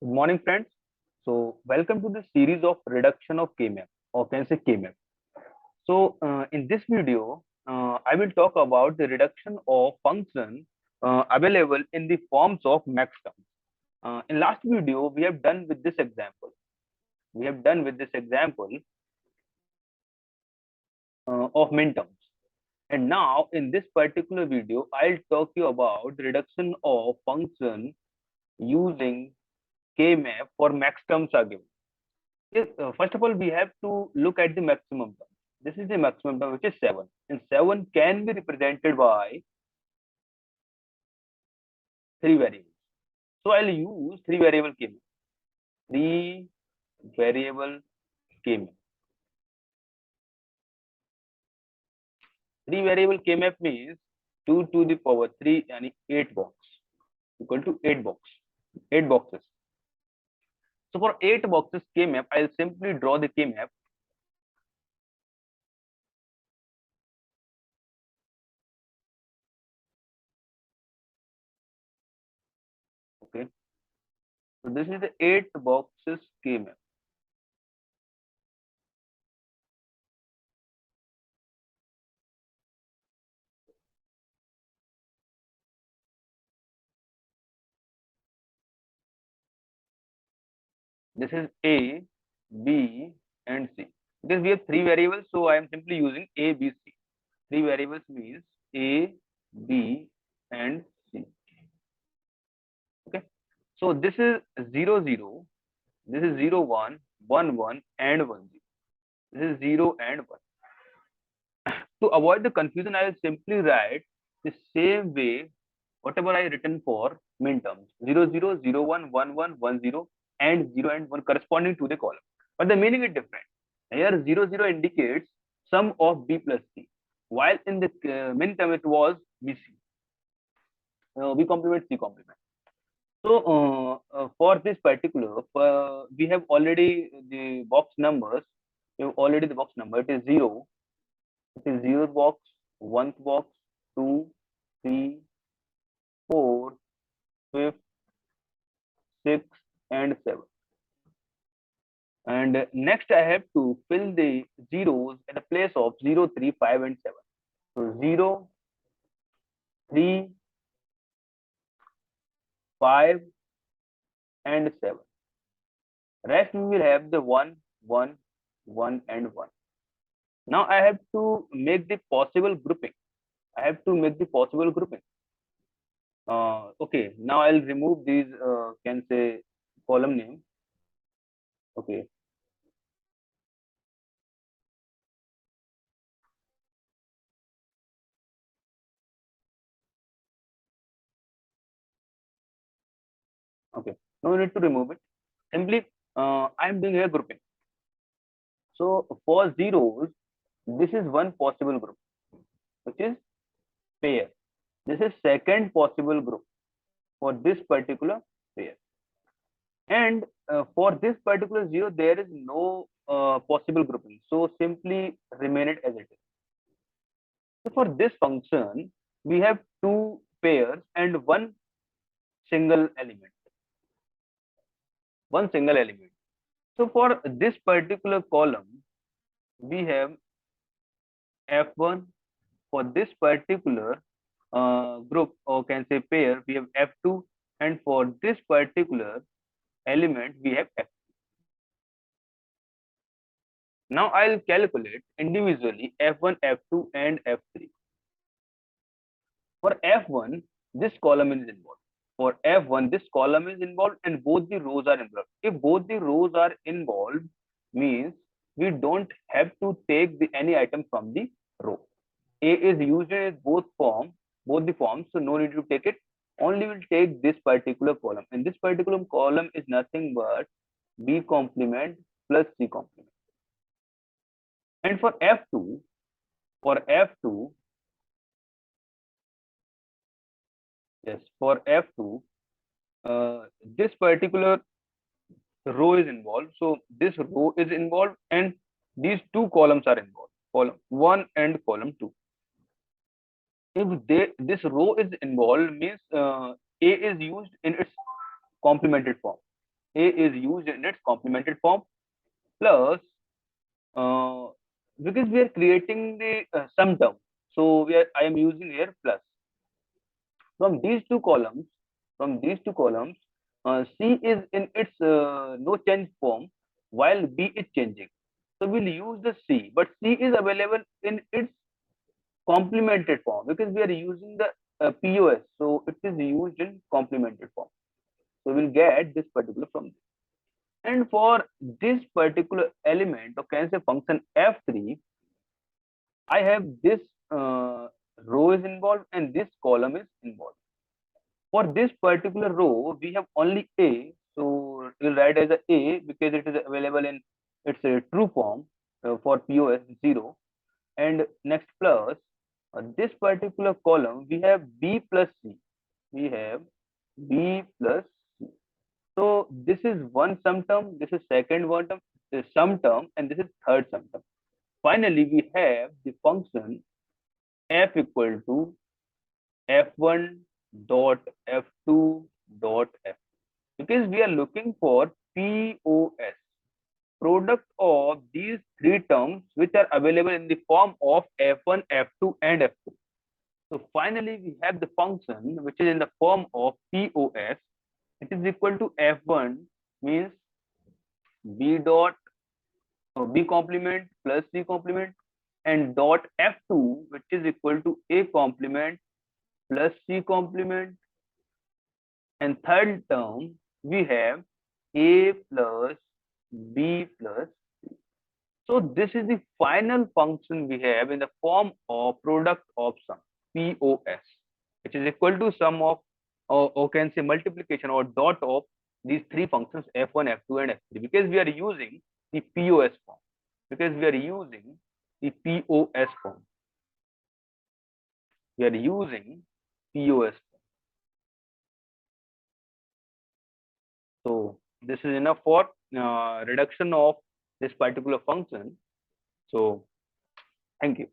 Good morning, friends. So, welcome to the series of reduction of KMAP, or can say KMAP. So, in this video, I will talk about the reduction of function available in the forms of max terms. In last video, we have done with this example. We have done with this example of min terms. And now, in this particular video, I'll talk you about the reduction of function using KMAP for max terms are given. Yes, first of all, we have to look at the maximum term. This is the maximum term, which is 7. And 7 can be represented by three variables. So I'll use three variable KMAP. Three variable KMAP. Three variable KMAP means 2 to the power 3 and 8 box equal to 8 box. 8 boxes. So for 8 boxes KMAP, I'll simply draw the KMAP. Okay. So this is the 8 boxes KMAP. This is A, B, and C. Because we have three variables, so I am simply using A, B, C. Three variables means A, B, and C. Okay. So this is 0, 0. This is 0, 1, 1, 1, and 1, 0. This is 0 and 1. To avoid the confusion, I will simply write the same way whatever I written for min terms 0, 0, 0, 1, 1, 1, 1, 0, and 0 and 1 corresponding to the column. But the meaning is different. Here 0, 0 indicates sum of B plus C, while in the min term it was BC. B complement C complement. So for this particular, we have already the box numbers. We have already the box number. It is 0. It is 0th box, 1st box, 2, 3, 4, 5th, 6th, and 7th. And next I have to fill the zeros in the place of 0, 3, 5, and 7. So 0, 3, 5, and 7. Rest we will have the 1, 1, 1, and 1. Now I have to make the possible grouping. I have to make the possible grouping. Okay, now I'll remove these, can say, column name. Okay. Okay, no need to remove it. Simply, I'm doing a grouping. So for zeros, this is one possible group, which is pair. This is second possible group for this particular pair. And for this particular zero, there is no possible grouping. So simply remain it as it is. So for this function, we have two pairs and one single element. One single element. So for this particular column, we have F1. For this particular group, or can say pair, we have F2. And for this particular element, we have F. Now I'll calculate individually F1, F2, and F3. For F1, this column is involved. For F1, this column is involved and both the rows are involved. If both the rows are involved, means we don't have to take any item from the row. A is used in both the forms, so no need to take it. Only will take this particular column. And this particular column is nothing but B complement plus C complement. And for F2, yes, for F2, this particular row is involved. So this row is involved and these two columns are involved, column 1 and column 2. If this row is involved, means A is used in its complemented form. A is used in its complemented form, plus uh, because we are creating the sum term, so I am using here plus. From these two columns, C is in its no change form, while B is changing. So we'll use the C, but C is available in its complemented form because we are using the POS, so it is used in complemented form. So we'll get this particular from this. And for this particular element, or can I say function F3, I have this row is involved and this column is involved. For this particular row, we have only A, so we'll write as A because it is available in its true form for POS 0. And next plus this particular column, we have B plus C. We have B plus C. So this is one sum term, this is second one term, this is sum term, and this is third sum term. Finally, we have the function f equal to f1 dot f2 dot f, because we are looking for POS, product of these three terms which are available in the form of f1, f2 and f2. So finally we have the function which is in the form of POS. It is equal to f1 means b dot b complement plus c complement, and dot f2 which is equal to a complement plus c complement, and third term we have a plus b plus c. So this is the final function we have in the form of product of sum, POS, which is equal to sum of, or can say multiplication or dot of these three functions f1, f2 and f3, because we are using the POS form. Because we are using the POS form. We are using POS form. So this is enough for reduction of this particular function. So thank you.